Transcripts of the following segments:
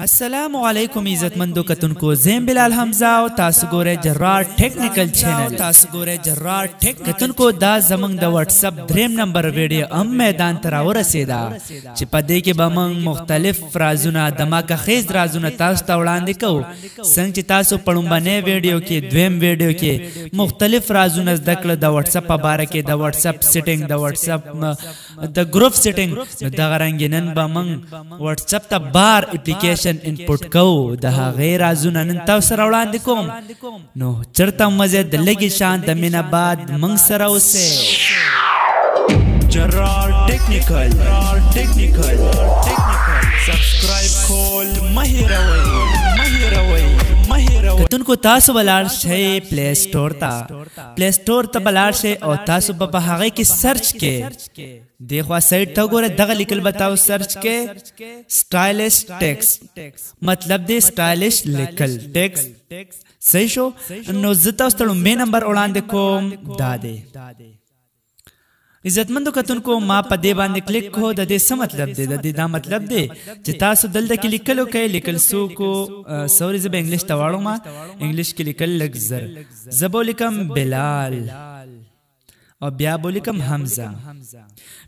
السلام علیکم عزتمندو کتونکو زم بلال حمزه او تاسو ګوره جرار ټیکنیکل چینل کتونکو دا زمنګ د واتس اپ دریم نمبر ویډیو ام میدان تر ورسېدا چې په دې کې به موږ مختلف رازونه دماکه خیز رازونه تاسو ته وړاندې کوو څنګه چې تاسو پړومبنه ویډیو کې دویم ویډیو کې مختلف رازونه زده کړل د واتس اپ په اړه کې د واتس اپ سیټینګ د واتس اپ د ګروپ سیټینګ د غرنګنن به موږ واتس اپ ته بار اپلیکیشن input کو د هغه رازونه نن تاسو سره وړاندې کوم نو چرته مزه د لګي شان د مینا بعد منګ سره اوسه جرار ټیکنیکل سبسکرایب کول مهیروي کتونکو تاسو بلار شئ پلی سٹور ته بلار شئ او تاسو په هغه کې سرچ کې دیخوا سایت ته ګوره دغه لیکل بتاو سرچ کې سټایلش ټیکس مطلب دی سټایلش لیکل ټیکس صحیح شو نو زه تاسو ته لومبه نمبر وړاندې کوم دا دی عزتمندو کتونکو ما په دې باندې کلیک کو د دې څه مطلب دی د دې دا مطلب دی چې تاسو دلته کې لیکلو کوي لیکل سو کو سوري زه به انګلیش ته واړم انګلیش کې لیکل لږ زر زه به لیکم بلال او بیا به لیکم حمزه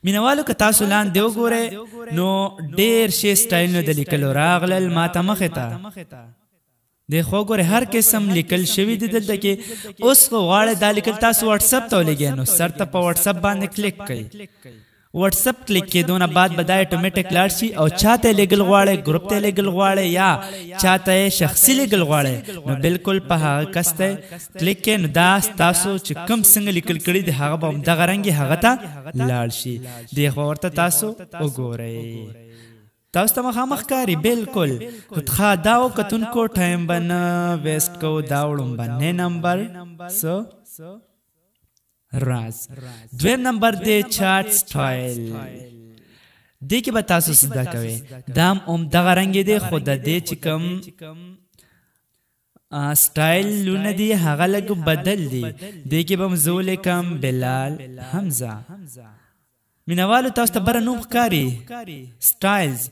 مینوالو که تاسو لاندې وګورئ نو ډېر شي سټایلونه د لیکلو راغلل ما ته مخې ته دیخوا ګوره هر قسم لیکل شوی دی دلته کې اوس خو غواړئ دا لیکل تاسو واتس اپ ته ولګئ نو سر ته په واتس اپ باندې کلیک کړئ واتس اپ کلیک کېدو نه بعد به دا اټومیټک لاړ شي او چاته لیږل غواړئ ګروپ ته لیږل غواړئ یا چاته شخصي لیږل غواړئ نو بالکل په هغه کس ته کلیک کړئ نو دا ستاسو چې کوم څنګه لیکل کړي دي هغه به همدغه رنګې هغه ته لاړ شي دیخوا ورته تاسو وګورئ تاسو ته مخامخ کاری بالکل خودخوا داو کتونکو ټایم بنا ویسٹ کو داوړم باندې نمبر سو راز دویم نمبر دی چارت سټایل دې کې به تاسو صدا کوي دام دغه رنګ دی خود دې چې کوم سټایل لونه دی هغه لګ بدل دی دې کې به مزول کم بلال حمزه مینوالو تاسو ته بر نوم ښکاري سټایلز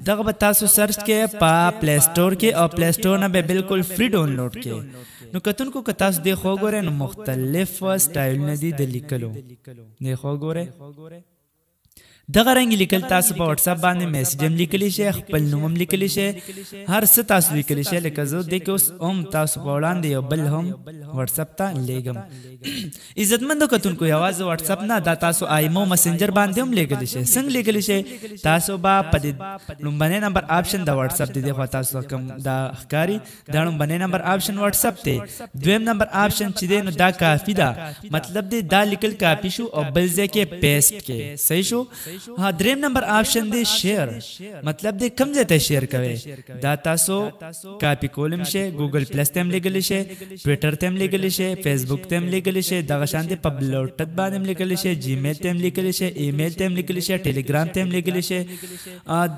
دغه به تاسو سرچ کې په پلی سٹور کې او پلی سٹور نه به بالکل فری ډاونلوډ کې نو کتونکو که تاسو دې خو ګورئ نو مختلف سټایلونه دي د لیکلو دې خو ګورئ دغه رنګ لیکل تاسو په واتس اپ باندې میسج هم لیکلی شئ خپل نوم هم لیکلی شئ هر څه تاسو لیکلی شئ لکه زه دې کې اوس هم تاسو په وړاندې یو بل هم واتس اپ ته لیږم عزتمندو کتونکو یوازې واتس اپ نه دا تاسو آیمو مسنجر باندې هم لیږلی شئ څنګه لیږلی شئ تاسو به په دې لومبنی نمبر آپشن د واتس اپ دی خو تاسو کوم دا ښکاري دا لومبنی نمبر آپشن واتس اپ دی دویم نمبر آپشن چې دی نو دا کافي ده مطلب دی دا لیکل کاپی شو او بل ځای کې پیسټ کې صحیح شو ها دریم نمبر آپشن دی شیر مطلب دی کم ځای ته شیر کوي دا تاسو کاپی کولم شي ګوګل پلس ته هم لیږلی شئ ټویټر ته هم لیږلی شئ فیسبوک ته هم لیږلی شئ دغه شان دی په بلوټوث باندې هم لیږلی شئ جیمیل ته هم لیږلی شئ ایمیل ته هم لیږلی شئ ټیلیګرام ته هم لیږلی شئ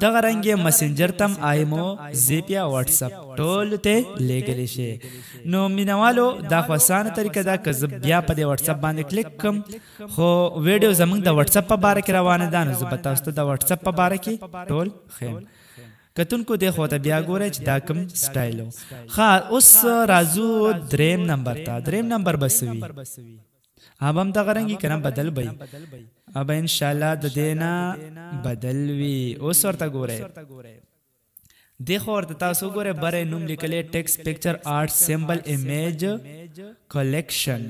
دغه رنګ مسنجر ته هم آیمو زیپ یا واتس اپ ټول ته لیږلی شئ نو مینوالو دا خو اسانه طریقه ده که زه بیا په دې واتس اپ باندې کلیک کړم خو ویډیو زموږ د واتس اپ په باره کې روانه ده نو زه به تاسو ته د واتس اپ په باره کې ټول ښیم کتونکو دې خو ته بیا ګورئ چې دا کوم سټایل و ښه اوس راځو دریم نمبر ته دریم نمبر به څه وي اب هم دغه رنګ که نه بدل به اب انشاءالله د دې نه بدل وي اوس ورته ګورئ دیخو ورته تاسو ګورئ بره نوم لیکلی ټیکسټ پکچر آرټ سمبل ایمیج کلیکشن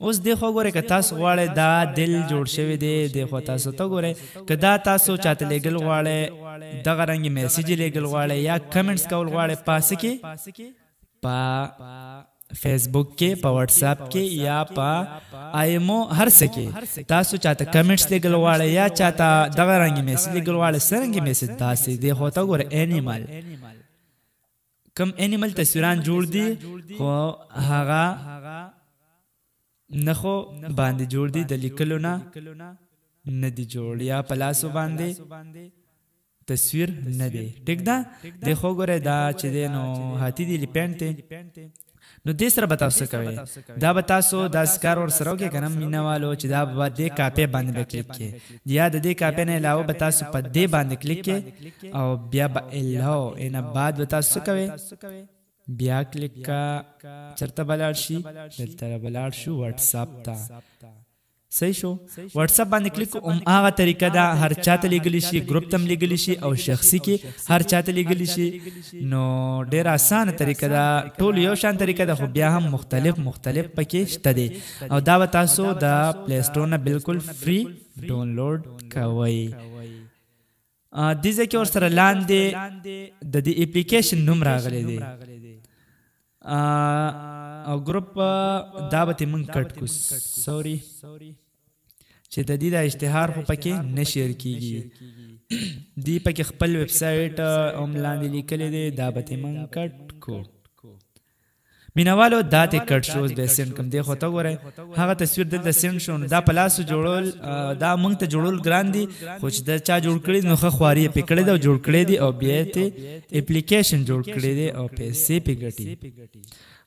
اوس دیخوا ګورئ که تاسو غواړئ دا دل جوړ شوی دی دیخوا تاسو ته ګورئ که دا تاسو چاته لیږل غواړئ دغه رنګې میسیج لیږل غواړئ یا کمنټس کول غواړئ په څه کې په فیسبوک کې په واتس اپ کې یا په آیمو هر څه کې تاسو چاته کمنټس لیږل غواړئ یا چاته دغه رنګې میسیج لیږل غواړئ څرنګې میسیج داسې دیخوا ته ګورئ انیمل کم انیمل تصویران جوړ دي خو هغه نخو باندې جوړ دي د لیکلو نه نه دي جوړ یا پلاسو باندې تصویر نه دی ټیک ده دیخوا ګوره دا چې دی نو هاتی دی لیپینټ دی نو دې سره به تاسو کوئ دا به تاسو دا سکار ورسره وکړئ که نه مینهوالو چې دا به دې کاپۍ باندې به کلیک کړئ یا د دې کاپۍ نه علاوه به تاسو په دې باندې کلیک کړئ او بیا به الو نه بعد به تاسو څه کوئ بیا کلیک کا چرته به لاړ شي دلته به لاړ شو واتساپ ته صحیح شو واتساپ باندې کلیک هغه طریقه ده هر چاته لیږلی شي ګروپ ته هم لیږلی شي او شخصي کې هر چاته لیږلی شي نو ډېره اسانه طریقه ده ټول یو شان طریقه ده خو بیا هم مختلف پکې شته دی او دا به تاسو د پلی سټور نه بالکل فری ډاونلوډ کوئ دې ځای کې ورسره لاندې د دې اپلیکیشن نوم راغلی دی او ګروپ دا به موږ کټ کو سوري چې د دې د اشتهار خو پکې نه شیر کیږي دی پکې خپل ویب سایټ هم لاندې لیکلی دی دا به موږ کټ کو مینوالو دا ته کټ شوز به سند کوم دی خو ته ګورئ هغه تصویر دلته سند شو دا په لاسو جوړول دا موږ ته جوړول ګران دي خو چې دا چا جوړ کړي نو ښه خواري یې پې کړی دی او جوړ کړی دی او بیا یې اپلیکیشن جوړ کړی دی او پیسې پې ګټي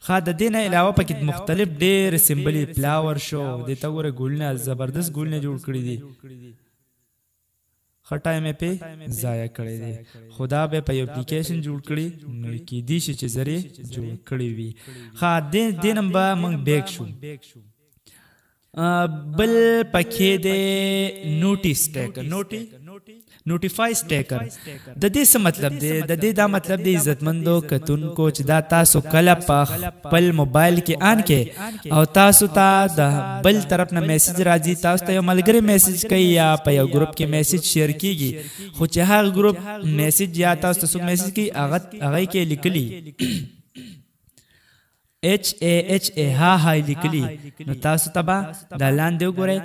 ښه د دې نه علاوه پکې مختلف ډېر سمبلې فلاور شو دې ته ګوره ګلونه زبردست ګلونه جوړ کړي دي ښه ټایم یې پې ضایع کړی دی خو دا به په یو اپلیکیشن جوړ کړي نو کیدای شي چې زر یې جوړ کړی وي ښه دې نه به موږ بیک شو بل پکې دی نوټیس ټیکر نوټیفای سټیکر د دې څه مطلب دی د دې دا مطلب دی عزتمندو کتونکو چې دا تاسو کله په خپل موبایل کې آن کې او تاسو ته د بل طرف نه میسج راځي تاسو ته یو ملګری میسج کوي یا په یو ګروپ کې میسج شیر کیږي خو چې هغه ګروپ میسج یا تاسو ته څوک میسج کوي هغه کې لیکلي HAHA ها لیکلي نو تاسو ته به دا لاندې وګورئ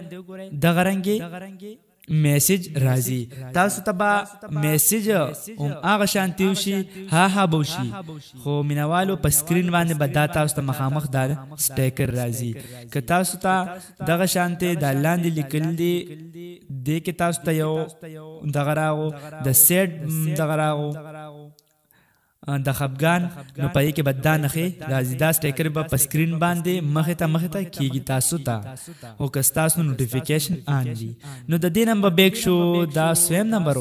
دغه رنګې میسج راځي تاسو ته به میسج هغه شانتي وشي ها به وشي خو مینوالو په سکرین باندې به دا تاسو ته مخامخ دا سټیکر راځي که تاسو ته دغه شانتي دا لاندې لیکل دي دې کې تاسو ته یو دغه راغو د سیټ دغه راغو د خفګان نو پای کې بد نخې راځي دا سټیکر به په سکرین باندې مخه ته کیږي تاسو ته او که تاسو نوټیفیکیشن آن دي نو د دې نمبر بیک شو دا سویم نمبر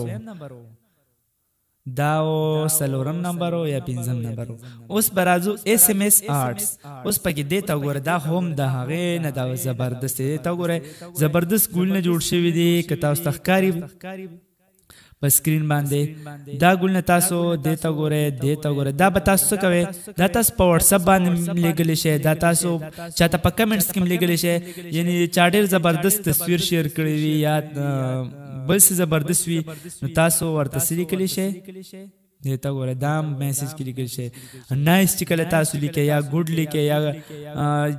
دا او سلورم نمبر یا پنځم نمبر اوس برازو SMS آرټس اوس پکې دې تا ګوره دا هم د هغه نه دا زبردست دی تا ګوره زبردست ګول نه جوړ شوی دی که تاسو تخکاری په سکرین باندې دا ګولنه تاسو دیتا ګوره دا به تاسو څه کوئ دا تاسو په واتساپ باندې لیږلی شئ دا تاسو چاته په کمنټس کې لیږلی شئ یعنی چا ډېر زبردست تصویر شیر کړی وي یا بل څه زبردست وي نو تاسو ورته څه لیکلی شئ دیتا ګوره دا میسج کې لیکل شي نایس چې کله تاسو لیکئ یا ګډ لیکئ یا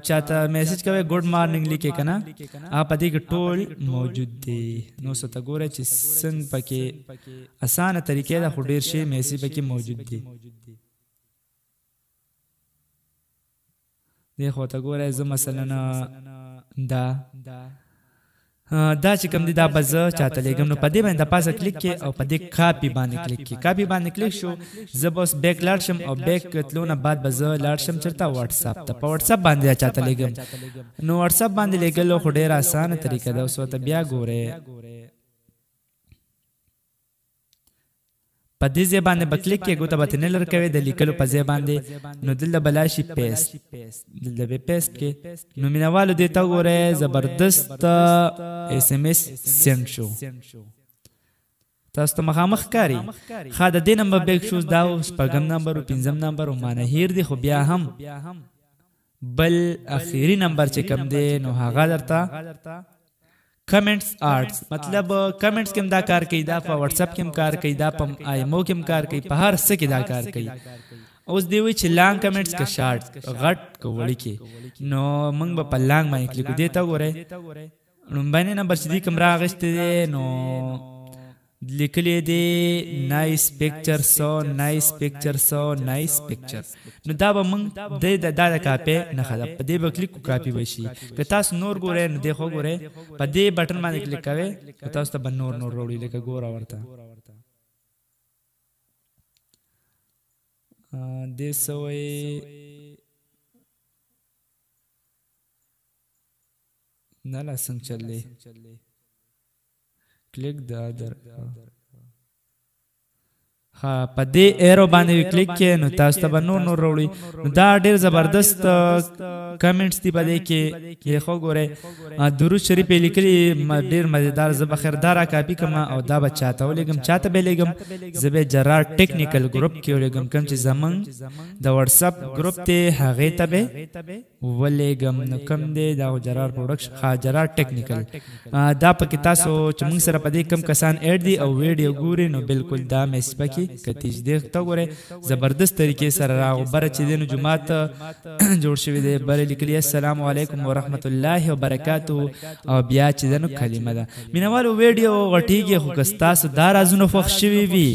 چاته میسج کوئ ګډ مارننګ لیکئ که نه هغه په دې کې ټول موجود دی نو څه ته ګوره چې څنګه پکې اسانه طریقې ده خو ډېر شی میسج پکې موجود دی دې خو ته ګوره زه مثلا دا چې کوم دی دا به زه چاته لیږم نو په دې باندې د پاسه کلیک کې او په دې کاپي باندې کلیک کې کاپي باندې کلیک شو زه به اوس بیک لاړ شم او بیک تلو نه بعد به زه لاړ شم چېرته واتساپ ته په واتساپ باندې چاته لیږم نو واتساپ باندې لیږل خو ډېره اسانه طریقه ده اوس ورته بیا ګورئ په دې ځای باندې به کلیک کې ګوته به ترې نه لرې کوئ د لیکلو په ځای باندې نو دلته به لاړ شي پیسټ دلته به پیسټ کې نو مینهوالو دې ته وګورئ زبردست SMS سینډ شو تاسو ته مخامخ ښکاري ښه د دې نمبر بیک شو دا شپږم نمبر او پنځم نمبر مانه هیر دی خو بیا هم بل اخیری نمبر چې کوم دی نو هغه درته کمنټس آرټس مطلب کمنټس کې هم دا کار کوي دا په واتساپ کې هم کار کوي دا په IMO کې هم کار کوي په هر څه کې دا کار کوي اوس دی وی چې لانګ کمنټس که شارټ غټ که وړي کې نو موږ به په لانګ باندې کلیک دې ته وګورئ لومبنی نمبر چې دې کوم راغستی دی نو لیکلی دی نایس پکچر نو دا به موږ دا د کاپۍ نښه ده په دې به کلیک کو کاپي به شي که تاسو نور ګورئ نو دې خو ګورئ په دې بټن باندې کلیک کوئ که تاسو ته به نور راوړي لکه ګوره ورته دې څه وایي نه لا څنګه چل دی کلیک د ادر ها په دې ایرو باندې کلیک کې نو تاسو ته نور وروړي نو دا ډیر زبردست کمنټس دی پدې کې یې خو ګوره درود شریف لیکلي ډیر مزیدار زب خیردار کاپی کما او دا بچاته ولګم چاته به لګم زبې جرار ټیکنیکل ګروپ کې ولګم کوم چې زمون د واتس اپ ګروپ ته هغه ته به ولګم نو کوم دی دا جرار پروډکشن ها جرار ټیکنیکل دا پکې تاسو چې موږ سره پدې کم کسان اډ دي او ویډیو ګوري نو بالکل دا مې سپکی کتیج دیخ تا ګوره زبردست طریقې سره راغو بره چې دینو جمعات جوړ شوی دی بره لیکلی السلام علیکم ورحمت الله وبرکاتہ او بیا چې دینو کلمه ده مینوالو ویډیو غټیږي خو کستاسو دا رازونه فخ شوی وي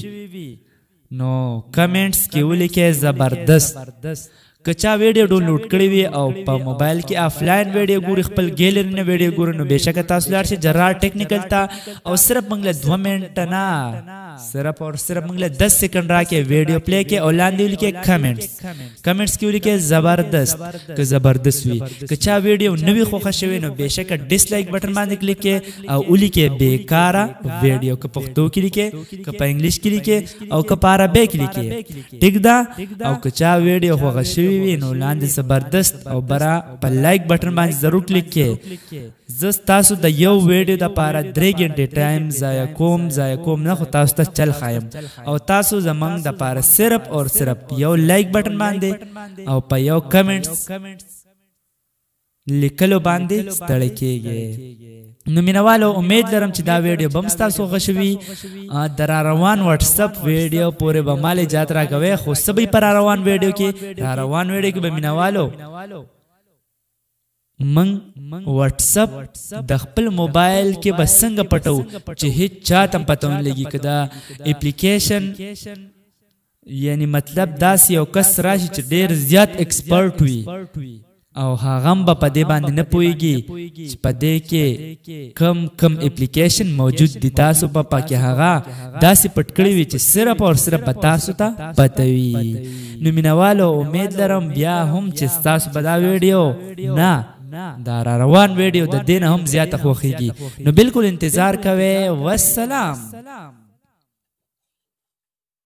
نو کمنټس کې ولیکه زبردست کچا ویډیو ډاونلوډ کړی وي او په موبایل کې آفلاین ویډیو ګوري خپل ګیلری نه ویډیو ګوري نو بهشکه تاسو لار شي جرار ټیکنیکل تا او صرف منګله 2 منټ نه صرف اور صرف منګله 10 سکند راکې ویډیو پلی کې او لاندې ولیکه کمنټس کې ولیکه زبردست که زبردست وي کچا ویډیو نوې خوښه شوی نو بهشکه ډیس لایک بٹن باندې کلیک کې او ولیکه بیکارا ویډیو که پښتو کې لیکه که په انګلیش کې لیکه او که په عربی کې لیکه ټیک دا او کچا ویډیو خوښه شوی وی نو لاندې زبردست او برا په لایک بٹن باندې ضرور کلیک کې زس تاسو د یو ویډیو د پاره 3 غنټه ټایم ضایع کوم نه خو تاسو ته چل خایم او تاسو زمنګ د پاره صرف اور صرف یو لایک بٹن باندې او په یو کمنټس لیکلو باندې ستړی کېږي نو مینوالو امید لرم چې دا ویډیو بم تاسو غشوي در روان واتس اپ ویډیو پورې به مال جات را کوي خو سبي پر روان ویډیو کې روان ویډیو کې به مینوالو من واتس اپ د خپل موبایل کې به څنګه پټو چې هیڅ چاته پته نه لګي کدا اپلیکیشن یعنی مطلب داس یو کس راشي چې ډیر زیات ایکسپرت وي او هغه به په دې باندې نه پويږي چې په دې کې کم اپلیکیشن موجود دي تاسو په پکې هغه داسې پټ کړی وي چې صرف او صرف تاسو ته پته وي نو مینوالو امید لرم بیا هم چې تاسو به دا ویډیو نه دا روان ویډیو د دین هم زیاته خوخیږي نو بالکل انتظار کوئ والسلام